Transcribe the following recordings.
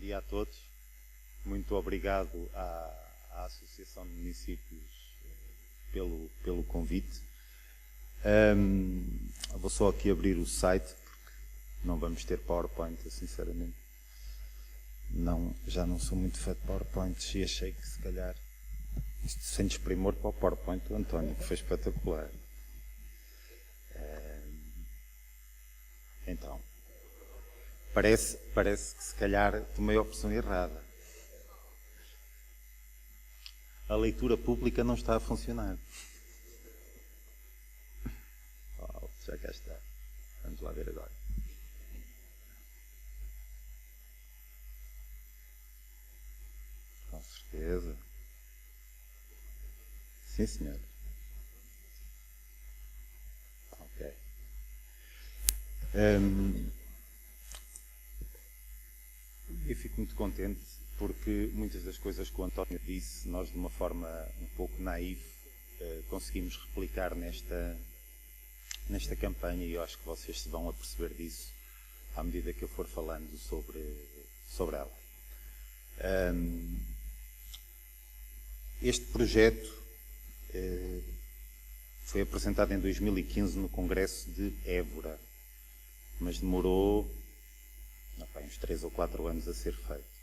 dia a todos. Muito obrigado à Associação de Municípios pelo convite. Vou só aqui abrir o site, porque não vamos ter PowerPoint, sinceramente. Já não sou muito fã de PowerPoints e achei que se calhar isto sem desprimor para o PowerPoint do António, que foi espetacular. Então, parece que se calhar tomei a opção errada. A leitura pública não está a funcionar. Oh, já cá está. Vamos lá ver agora. Com certeza. Sim, senhor. Ok. Eu fico muito contente porque muitas das coisas que o António disse, nós de uma forma um pouco naif conseguimos replicar nesta campanha, e eu acho que vocês se vão aperceber disso à medida que eu for falando sobre ela. Este projeto foi apresentado em 2015 no Congresso de Évora, mas demorou uns 3 ou 4 anos a ser feito.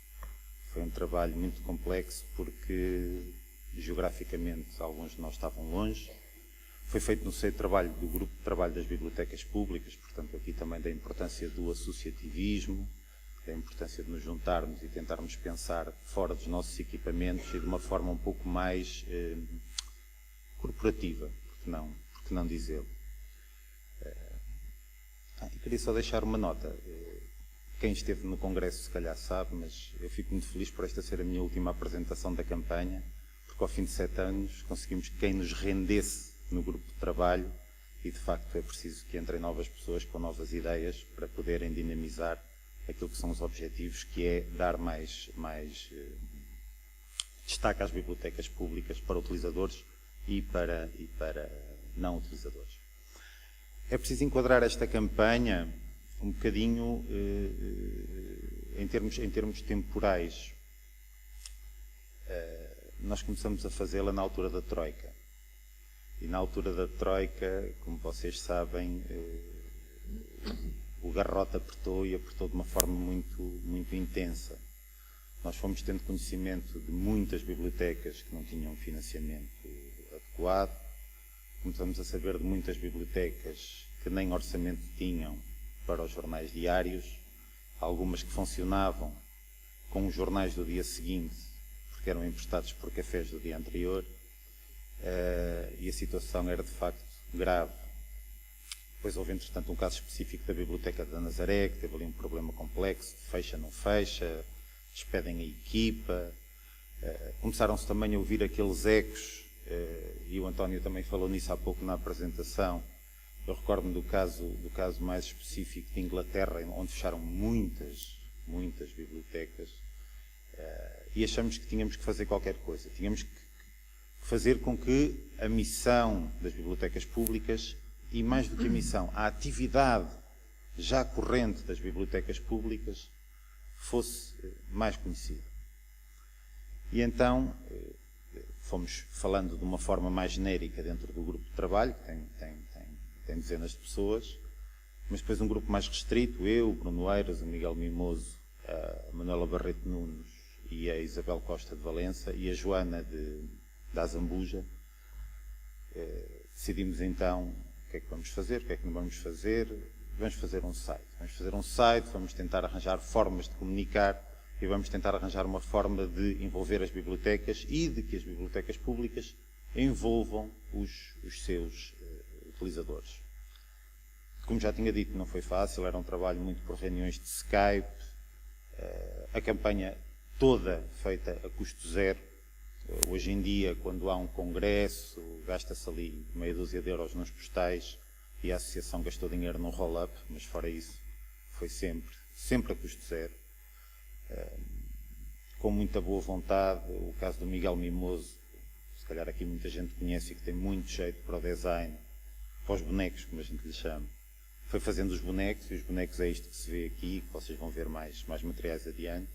Foi um trabalho muito complexo porque geograficamente alguns de nós estavam longe. Foi feito no seio de trabalho do Grupo de Trabalho das Bibliotecas Públicas, portanto aqui também da importância do associativismo, da importância de nos juntarmos e tentarmos pensar fora dos nossos equipamentos e de uma forma um pouco mais corporativa, porque não dizê-lo. E queria só deixar uma nota. Quem esteve no Congresso se calhar sabe, mas eu fico muito feliz por esta ser a minha última apresentação da campanha, porque ao fim de 7 anos conseguimos que quem nos rendesse no grupo de trabalho, e de facto é preciso que entrem novas pessoas com novas ideias para poderem dinamizar aquilo que são os objetivos, que é dar mais destaque às bibliotecas públicas para utilizadores e para não utilizadores. É preciso enquadrar esta campanha um bocadinho em termos temporais. Nós começamos a fazê-la na altura da Troika. E na altura da Troika, como vocês sabem, o garrote apertou e apertou de uma forma muito intensa. Nós fomos tendo conhecimento de muitas bibliotecas que não tinham financiamento adequado. Começamos a saber de muitas bibliotecas que nem orçamento tinham para os jornais diários, algumas que funcionavam com os jornais do dia seguinte, porque eram emprestados por cafés do dia anterior, e a situação era de facto grave. Depois houve, entretanto, um caso específico da Biblioteca da Nazaré, que teve ali um problema complexo, de fecha, não fecha, despedem a equipa. Começaram-se também a ouvir aqueles ecos, e o António também falou nisso há pouco na apresentação. Eu recordo-me do caso mais específico de Inglaterra, onde fecharam muitas bibliotecas, e achamos que tínhamos que fazer qualquer coisa. Tínhamos que fazer com que a missão das bibliotecas públicas, e mais do que a missão, a atividade já corrente das bibliotecas públicas fosse mais conhecida. E então fomos falando de uma forma mais genérica dentro do grupo de trabalho, que tem dezenas de pessoas, mas depois um grupo mais restrito, eu, o Bruno Eiras, o Miguel Mimoso, a Manuela Barreto Nunes e a Isabel Costa de Valença e a Joana da Azambuja. Decidimos então o que é que vamos fazer, o que é que não vamos fazer. Vamos fazer um site, vamos tentar arranjar formas de comunicar e vamos tentar arranjar uma forma de envolver as bibliotecas e de que as bibliotecas públicas envolvam os seus utilizadores. Como já tinha dito, não foi fácil, era um trabalho muito por reuniões de Skype, a campanha toda feita a custo zero. Hoje em dia, quando há um congresso, gasta-se ali meia dúzia de euros nos postais e a associação gastou dinheiro num roll-up, mas fora isso, foi sempre a custo zero. Com muita boa vontade. O caso do Miguel Mimoso, se calhar aqui muita gente conhece e que tem muito jeito para o design, para os bonecos, como a gente lhe chama. Foi fazendo os bonecos, e os bonecos é isto que se vê aqui, que vocês vão ver mais materiais adiante.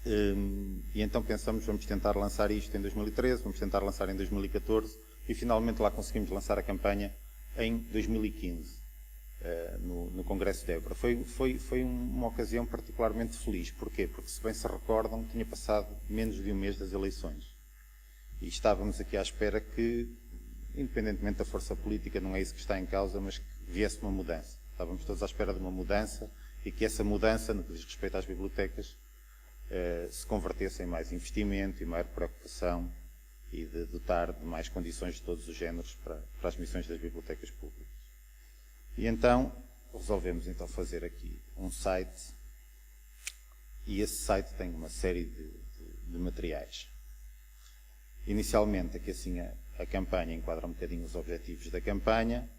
E então pensamos, vamos tentar lançar isto em 2013, vamos tentar lançar em 2014 e finalmente lá conseguimos lançar a campanha em 2015, no Congresso de Évora. Foi uma ocasião particularmente feliz. Porquê? Porque, se bem se recordam, tinha passado menos de um mês das eleições. E estávamos aqui à espera que, independentemente da força política, não é isso que está em causa, mas que viesse uma mudança. Estávamos todos à espera de uma mudança e que essa mudança, no que diz respeito às bibliotecas, se convertesse em mais investimento e maior preocupação e de dotar de mais condições de todos os géneros para as missões das bibliotecas públicas. E então resolvemos fazer aqui um site, e esse site tem uma série de materiais. Inicialmente, aqui assim a campanha enquadra um bocadinho os objetivos da campanha,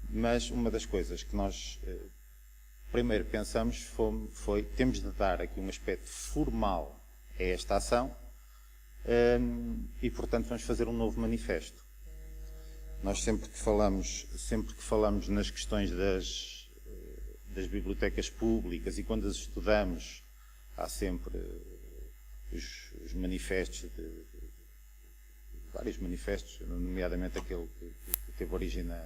mas uma das coisas que nós primeiro pensamos foi temos de dar aqui um aspecto formal a esta ação e, portanto, vamos fazer um novo manifesto. Nós sempre que falamos nas questões das bibliotecas públicas e quando as estudamos, há sempre os manifestos, vários manifestos, nomeadamente aquele que teve origem na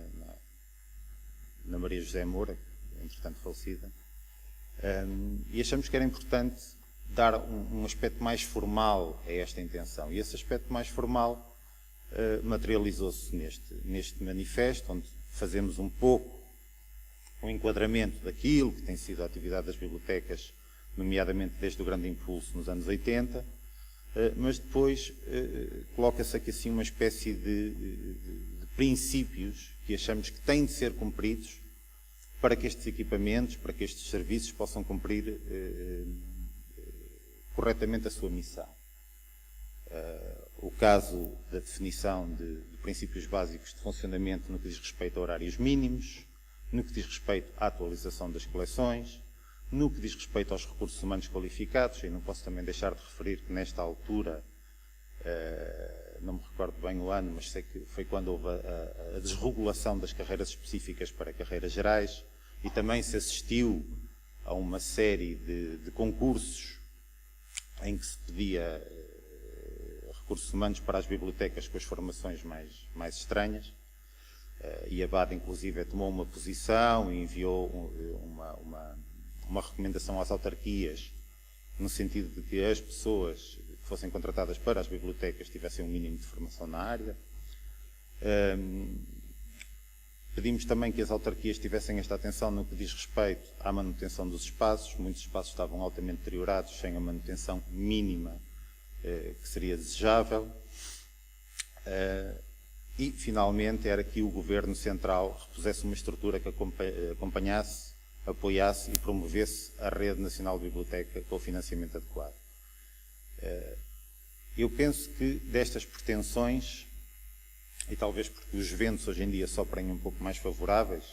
Maria José Moura, entretanto falecida, e achamos que era importante dar um aspecto mais formal a esta intenção. E esse aspecto mais formal materializou-se neste manifesto, onde fazemos um pouco um enquadramento daquilo que tem sido a atividade das bibliotecas, nomeadamente desde o grande impulso nos anos 80, mas depois coloca-se aqui assim uma espécie de princípios que achamos que têm de ser cumpridos para que estes equipamentos, para que estes serviços possam cumprir corretamente a sua missão. O caso da definição de princípios básicos de funcionamento no que diz respeito a horários mínimos, no que diz respeito à atualização das coleções, no que diz respeito aos recursos humanos qualificados, e não posso também deixar de referir que nesta altura, não me recordo bem o ano, mas sei que foi quando houve a desregulação das carreiras específicas para carreiras gerais, e também se assistiu a uma série de concursos em que se pedia recursos humanos para as bibliotecas com as formações mais estranhas, e a BAD inclusive tomou uma posição e enviou uma recomendação às autarquias no sentido de que as pessoas que fossem contratadas para as bibliotecas tivessem um mínimo de formação na área. Pedimos também que as autarquias tivessem esta atenção no que diz respeito à manutenção dos espaços. Muitos espaços estavam altamente deteriorados, sem a manutenção mínima que seria desejável. E, finalmente, era que o Governo Central repusesse uma estrutura que acompanhasse, apoiasse e promovesse a Rede Nacional de Biblioteca com o financiamento adequado. Eu penso que destas pretensões, e talvez porque os ventos hoje em dia soprem um pouco mais favoráveis,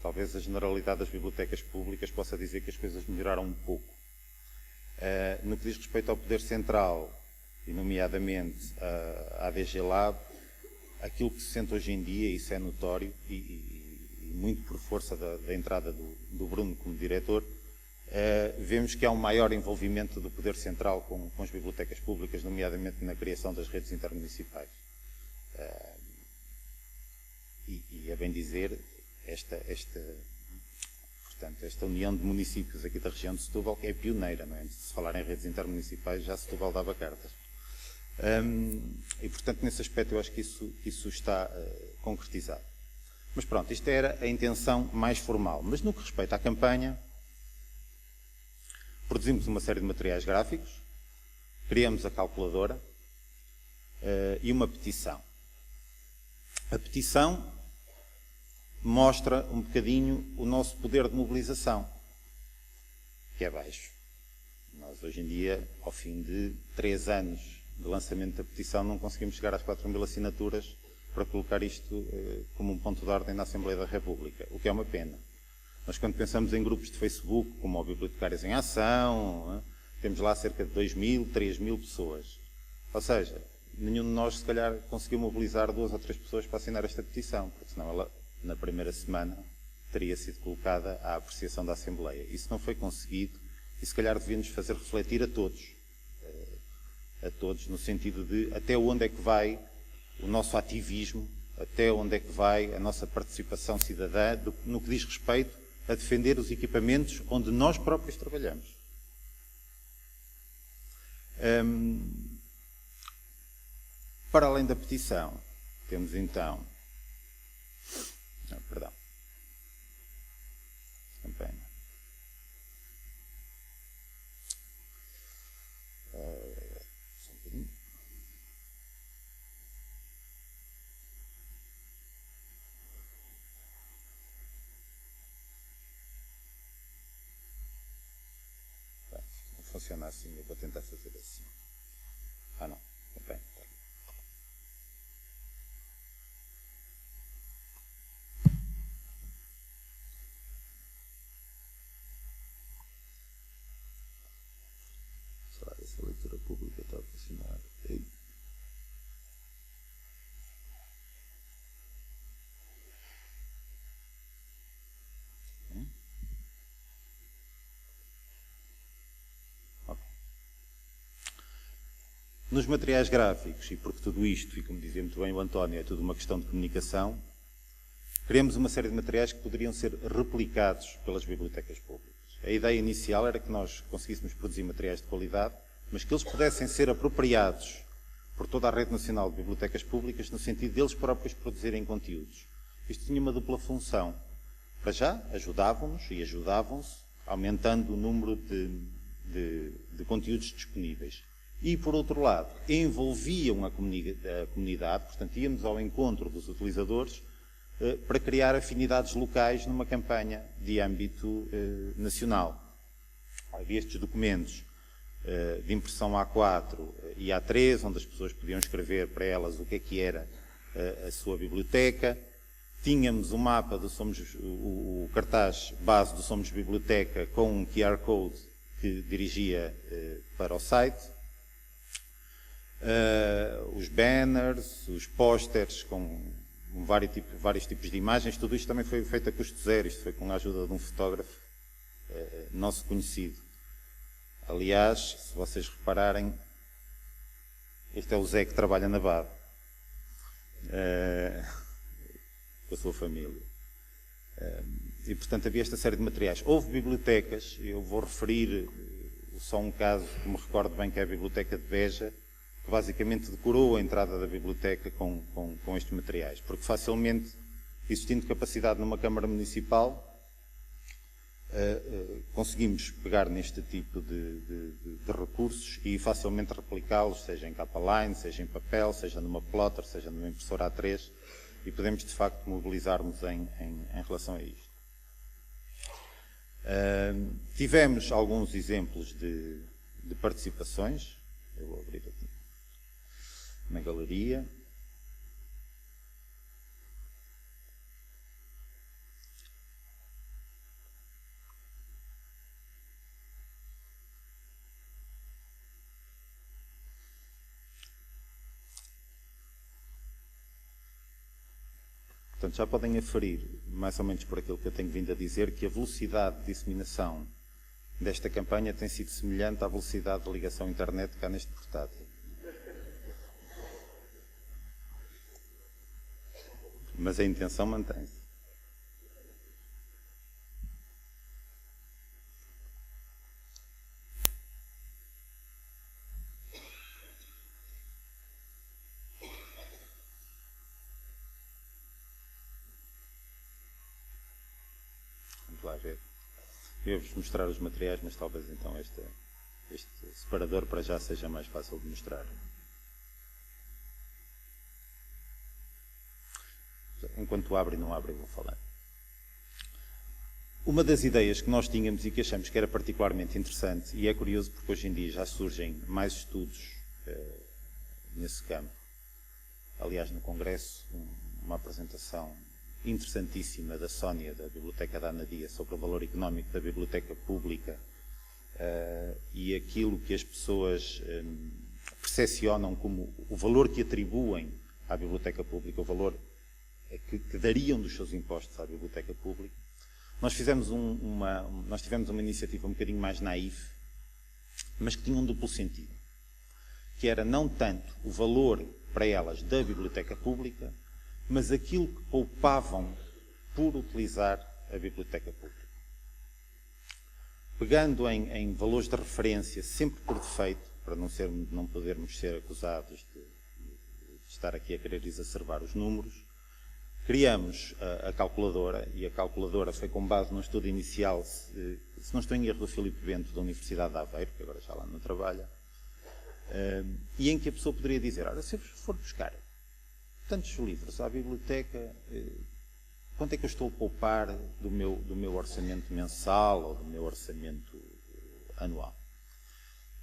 talvez a generalidade das bibliotecas públicas possa dizer que as coisas melhoraram um pouco. No que diz respeito ao Poder Central, e nomeadamente à ADG Lab, aquilo que se sente hoje em dia, isso é notório, e muito por força da entrada do Bruno como diretor, vemos que há um maior envolvimento do Poder Central com as bibliotecas públicas, nomeadamente na criação das redes intermunicipais. E a bem dizer, portanto, esta união de municípios aqui da região de Setúbal, que é pioneira, não é? Antes de se falar em redes intermunicipais, já Setúbal dava cartas. E, portanto, nesse aspecto eu acho que isso está concretizado. Mas pronto, isto era a intenção mais formal. Mas no que respeita à campanha, produzimos uma série de materiais gráficos, criamos a calculadora e uma petição. A petição mostra um bocadinho o nosso poder de mobilização, que é baixo. Nós, hoje em dia, ao fim de 3 anos de lançamento da petição, não conseguimos chegar às 4.000 assinaturas para colocar isto como um ponto de ordem na Assembleia da República, o que é uma pena. Nós, quando pensamos em grupos de Facebook, como o Bibliotecários em Ação, temos lá cerca de 2.000, 3.000 pessoas. Ou seja, nenhum de nós, se calhar, conseguiu mobilizar 2 ou 3 pessoas para assinar esta petição, porque senão ela, na primeira semana, teria sido colocada à apreciação da Assembleia. Isso não foi conseguido e, se calhar, devia-nos fazer refletir a todos. a todos, no sentido de até onde é que vai o nosso ativismo, até onde é que vai a nossa participação cidadã no que diz respeito a defender os equipamentos onde nós próprios trabalhamos. Para além da petição, temos então... Perdão. Campanha. Só um bocadinho. Não funciona assim, eu vou tentar fazer assim. Ah, não. Campanha. Essa leitura pública está a funcionar. Ei. Okay. Nos materiais gráficos, e porque tudo isto, e como dizia muito bem o António, é tudo uma questão de comunicação, criamos uma série de materiais que poderiam ser replicados pelas bibliotecas públicas. A ideia inicial era que nós conseguíssemos produzir materiais de qualidade, mas que eles pudessem ser apropriados por toda a rede nacional de bibliotecas públicas no sentido deles próprios produzirem conteúdos. Isto tinha uma dupla função. Para já, ajudavam-nos e ajudavam-se, aumentando o número de conteúdos disponíveis. E, por outro lado, envolviam a comunidade, portanto, íamos ao encontro dos utilizadores para criar afinidades locais numa campanha de âmbito nacional. Havia estes documentos de impressão A4 e A3, onde as pessoas podiam escrever para elas o que era a sua biblioteca. Tínhamos o mapa do o cartaz base do Somos Biblioteca com um QR Code que dirigia para o site. Os banners, os pósteres com vários tipos de imagens, tudo isto também foi feito a custo zero, isto foi com a ajuda de um fotógrafo nosso conhecido. Aliás, se vocês repararem, este é o Zé que trabalha na BAD, com a sua família. E, portanto, havia esta série de materiais. Houve bibliotecas, eu vou referir só um caso que me recordo bem, que é a Biblioteca de Beja, que basicamente decorou a entrada da biblioteca com estes materiais, porque facilmente, existindo capacidade numa Câmara Municipal, conseguimos pegar neste tipo de recursos e facilmente replicá-los, seja em capa line, seja em papel, seja numa plotter, seja numa impressora A3, e podemos de facto mobilizar-nos em relação a isto. Tivemos alguns exemplos de participações. Eu vou abrir aqui na galeria. Portanto, já podem aferir, mais ou menos por aquilo que eu tenho vindo a dizer, que a velocidade de disseminação desta campanha tem sido semelhante à velocidade de ligação à internet cá neste portátil. Mas a intenção mantém-se. Vamos lá ver. Eu vou-vos mostrar os materiais, mas talvez então este separador para já seja mais fácil de mostrar. Enquanto abre e não abre, eu vou falar. Uma das ideias que nós tínhamos e que achamos que era particularmente interessante, e é curioso porque hoje em dia já surgem mais estudos nesse campo. Aliás, no Congresso, uma apresentação interessantíssima da Sónia, da Biblioteca da Ana Dias, sobre o valor económico da biblioteca pública e aquilo que as pessoas percepcionam como o valor que atribuem à biblioteca pública, o valor que dariam dos seus impostos à biblioteca pública. Nós tivemos uma iniciativa um bocadinho mais naif, mas que tinha um duplo sentido, que era não tanto o valor para elas da biblioteca pública, mas aquilo que poupavam por utilizar a biblioteca pública. Pegando em valores de referência, sempre por defeito, para não podermos ser acusados de estar aqui a querer exacerbar os números, criamos a calculadora, e a calculadora foi com base num estudo inicial, se não estou em erro, do Filipe Bento, da Universidade de Aveiro, que agora já lá não trabalha, e em que a pessoa poderia dizer, ora, se eu for buscar tantos livros à biblioteca, quanto é que eu estou a poupar do meu orçamento mensal ou do meu orçamento anual?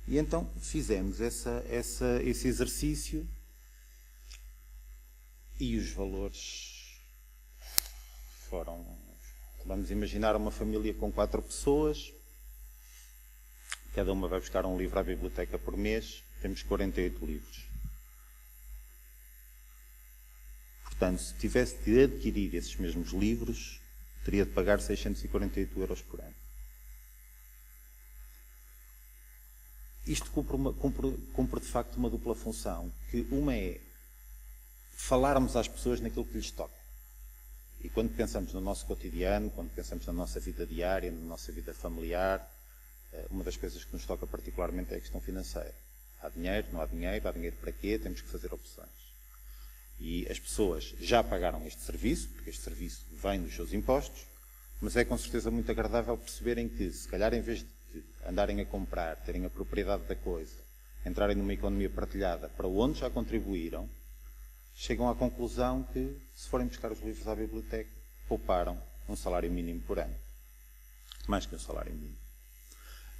E então fizemos esse exercício e os valores foram... Vamos imaginar uma família com 4 pessoas, cada uma vai buscar um livro à biblioteca por mês, temos 48 livros. Portanto, se tivesse de adquirir esses mesmos livros, teria de pagar 648 euros por ano. Isto cumpre de facto uma dupla função, que uma é falarmos às pessoas naquilo que lhes toca. E quando pensamos no nosso cotidiano, quando pensamos na nossa vida diária, na nossa vida familiar, uma das coisas que nos toca particularmente é a questão financeira. Há dinheiro, não há dinheiro para quê? Temos que fazer opções. E as pessoas já pagaram este serviço, porque este serviço vem dos seus impostos, mas é com certeza muito agradável perceberem que, se calhar, em vez de andarem a comprar, terem a propriedade da coisa, entrarem numa economia partilhada para onde já contribuíram, chegam à conclusão que, se forem buscar os livros à biblioteca, pouparam um salário mínimo por ano. Mais que um salário mínimo.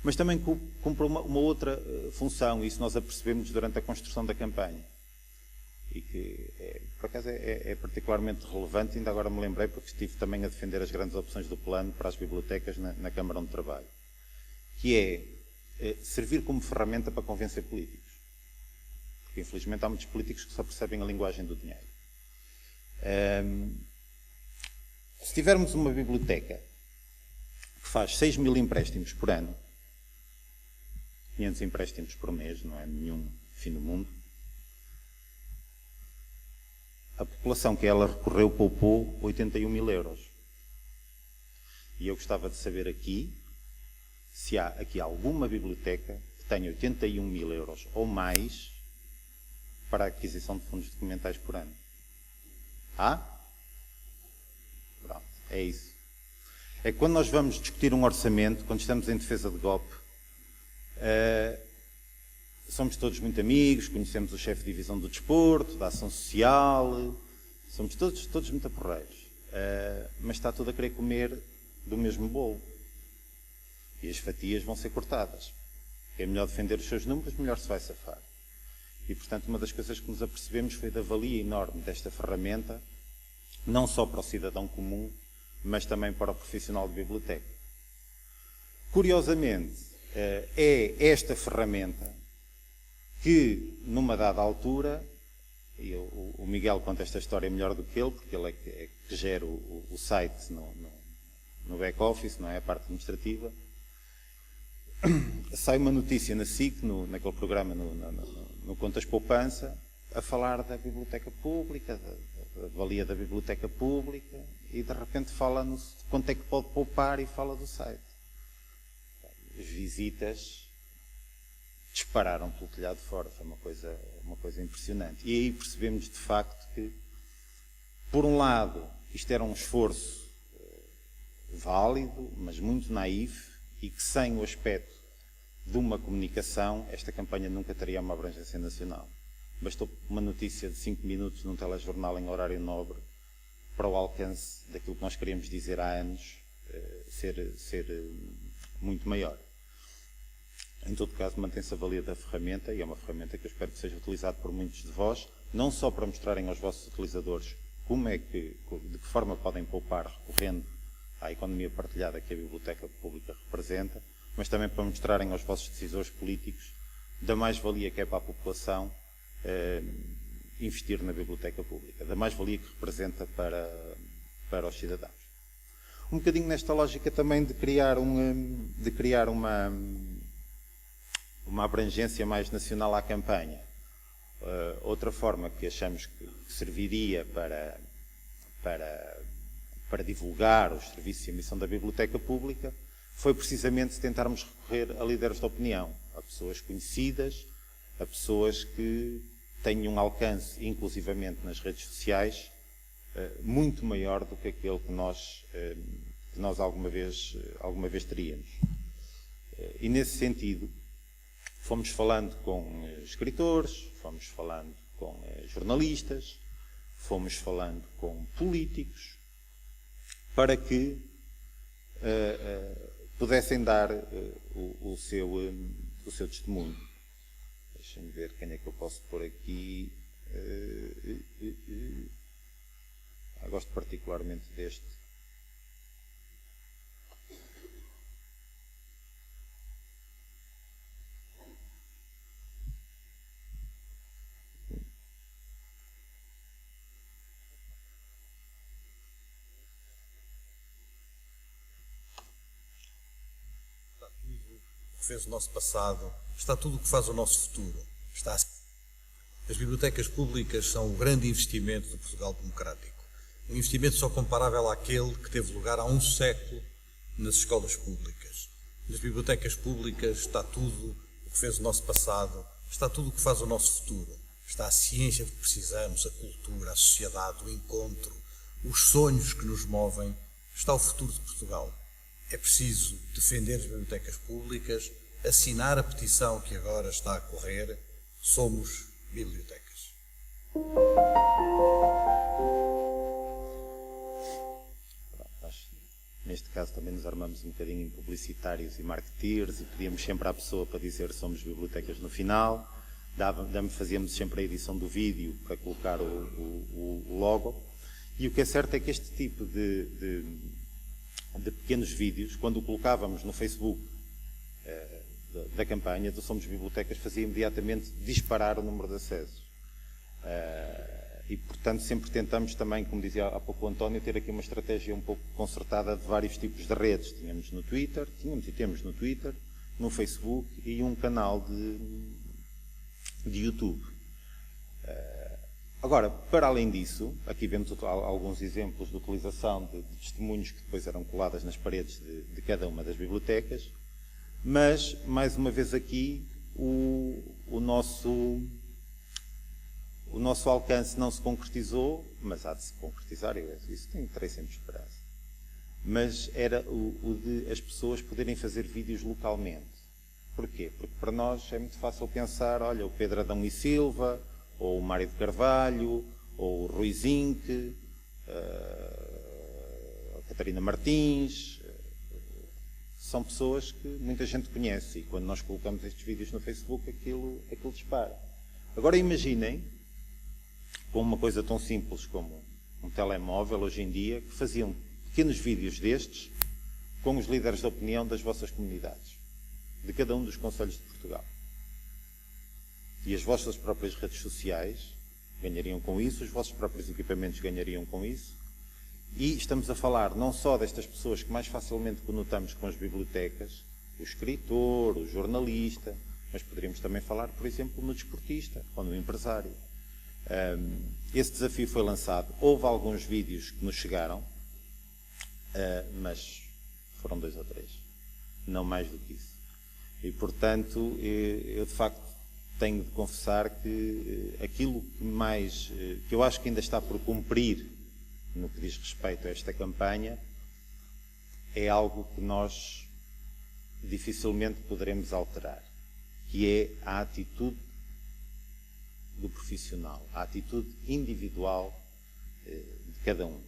Mas também cumpre uma outra função, e isso nós apercebemos durante a construção da campanha. E que, por acaso, é particularmente relevante, ainda agora me lembrei, porque estive também a defender as grandes opções do plano para as bibliotecas na Câmara onde trabalho, que é servir como ferramenta para convencer políticos. Porque, infelizmente, há muitos políticos que só percebem a linguagem do dinheiro. Se tivermos uma biblioteca que faz 6.000 empréstimos por ano, 500 empréstimos por mês, não é nenhum fim do mundo, a população que ela recorreu poupou 81.000 euros. E eu gostava de saber aqui se há aqui alguma biblioteca que tenha 81.000 euros ou mais para a aquisição de fundos documentais por ano. Há? Pronto, é isso. É que quando nós vamos discutir um orçamento, quando estamos em defesa de golpe, somos todos muito amigos, conhecemos o chefe de divisão do desporto, da ação social, somos todos muito aporreiros. Mas está tudo a querer comer do mesmo bolo. E as fatias vão ser cortadas. É melhor defender os seus números, melhor se vai safar. E, portanto, uma das coisas que nos apercebemos foi da valia enorme desta ferramenta, não só para o cidadão comum, mas também para o profissional de biblioteca. Curiosamente, é esta ferramenta que, numa dada altura, e o Miguel conta esta história melhor do que ele, porque ele é que gera o site no back-office, não é a parte administrativa, sai uma notícia na SIC, naquele programa, no Contas Poupança, a falar da biblioteca pública, da valia da biblioteca pública, e de repente fala-nos de quanto é que pode poupar e fala do site. As visitas dispararam pelo telhado fora, foi uma coisa impressionante. E aí percebemos de facto que, por um lado, isto era um esforço válido, mas muito naif, e que sem o aspecto de uma comunicação, esta campanha nunca teria uma abrangência nacional. Bastou uma notícia de 5 minutos num telejornal em horário nobre para o alcance daquilo que nós queríamos dizer há anos ser muito maior. Em todo caso, mantém-se a valia da ferramenta, e é uma ferramenta que eu espero que seja utilizada por muitos de vós, não só para mostrarem aos vossos utilizadores de que forma podem poupar recorrendo à economia partilhada que a biblioteca pública representa, mas também para mostrarem aos vossos decisores políticos da mais-valia que é para a população investir na biblioteca pública, da mais-valia que representa para os cidadãos. Um bocadinho nesta lógica também de criar uma uma abrangência mais nacional à campanha. Outra forma que achamos que serviria para divulgar os serviços de emissão da biblioteca pública foi precisamente tentarmos recorrer a líderes de opinião, a pessoas conhecidas, a pessoas que têm um alcance, inclusivamente nas redes sociais, muito maior do que aquele que nós alguma vez teríamos. E nesse sentido, fomos falando com escritores, fomos falando com jornalistas, fomos falando com políticos, para que pudessem dar o seu testemunho. Deixem-me ver quem é que eu posso pôr aqui. Gosto particularmente deste. Fez o nosso passado, está tudo o que faz o nosso futuro. As bibliotecas públicas são o grande investimento do Portugal democrático. Um investimento só comparável àquele que teve lugar há um século nas escolas públicas. Nas bibliotecas públicas está tudo o que fez o nosso passado, está tudo o que faz o nosso futuro. Está a ciência de que precisamos, a cultura, a sociedade, o encontro, os sonhos que nos movem. Está o futuro de Portugal. É preciso defender as bibliotecas públicas, assinar a petição que agora está a correr. Somos bibliotecas. Neste caso também nos armamos um bocadinho em publicitários e marketeers e pedíamos sempre à pessoa para dizer somos bibliotecas no final. Fazíamos sempre a edição do vídeo para colocar o logo. E o que é certo é que este tipo de pequenos vídeos, quando o colocávamos no Facebook da campanha do Somos Bibliotecas, fazia imediatamente disparar o número de acessos. E, portanto, sempre tentamos também, como dizia há pouco o António, ter aqui uma estratégia um pouco concertada de vários tipos de redes. Tínhamos no Twitter, tínhamos e temos no Twitter, no Facebook e um canal de YouTube. Agora, para além disso, aqui vemos alguns exemplos de utilização de testemunhos que depois eram coladas nas paredes de cada uma das bibliotecas, mas, mais uma vez aqui, o nosso alcance não se concretizou, mas há de se concretizar, isso terei sempre esperança. Mas era o de as pessoas poderem fazer vídeos localmente. Porquê? Porque para nós é muito fácil pensar, olha, o Pedro Adão e Silva, ou o Mário de Carvalho, ou o Rui Zinck, a Catarina Martins. São pessoas que muita gente conhece e quando nós colocamos estes vídeos no Facebook aquilo dispara. Agora imaginem com uma coisa tão simples como um telemóvel hoje em dia, que faziam pequenos vídeos destes com os líderes de opinião das vossas comunidades, de cada um dos concelhos de Portugal. E as vossas próprias redes sociais ganhariam com isso, os vossos próprios equipamentos ganhariam com isso. E estamos a falar não só destas pessoas que mais facilmente conotamos com as bibliotecas, o escritor, o jornalista, mas poderíamos também falar, por exemplo, no desportista ou no empresário. Esse desafio foi lançado. Houve alguns vídeos que nos chegaram, mas foram 2 ou 3, não mais do que isso. E, portanto, eu de facto tenho de confessar que aquilo que eu acho que ainda está por cumprir no que diz respeito a esta campanha é algo que nós dificilmente poderemos alterar, que é a atitude do profissional, a atitude individual de cada um.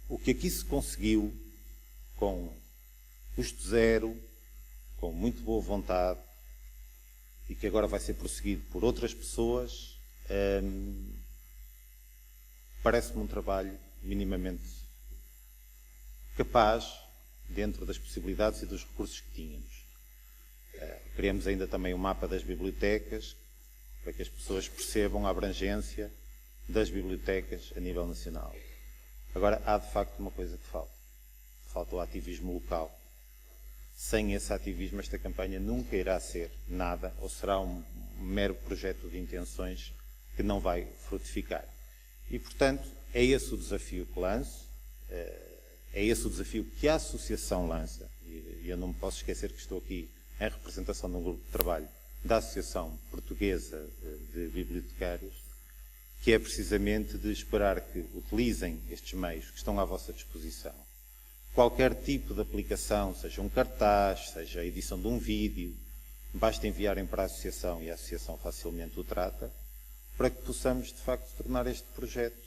O que aqui se conseguiu com custo zero, com muito boa vontade e que agora vai ser prosseguido por outras pessoas, parece-me um trabalho minimamente capaz dentro das possibilidades e dos recursos que tínhamos. Criamos ainda também um mapa das bibliotecas para que as pessoas percebam a abrangência das bibliotecas a nível nacional. Agora, há de facto uma coisa que falta. Falta o ativismo local. sem esse ativismo esta campanha nunca irá ser nada, ou será um mero projeto de intenções que não vai frutificar. E, portanto, é esse o desafio que lanço, é esse o desafio que a Associação lança, e eu não me posso esquecer que estou aqui em representação de um grupo de trabalho da Associação Portuguesa de Bibliotecários, que é precisamente de esperar que utilizem estes meios que estão à vossa disposição. Qualquer tipo de aplicação, seja um cartaz, seja a edição de um vídeo, basta enviarem para a Associação e a Associação facilmente o trata, para que possamos, de facto, tornar este projeto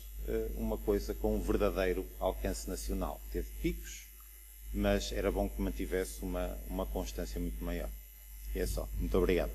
uma coisa com um verdadeiro alcance nacional. Teve picos, mas era bom que mantivesse uma constância muito maior. E é só. Muito obrigado.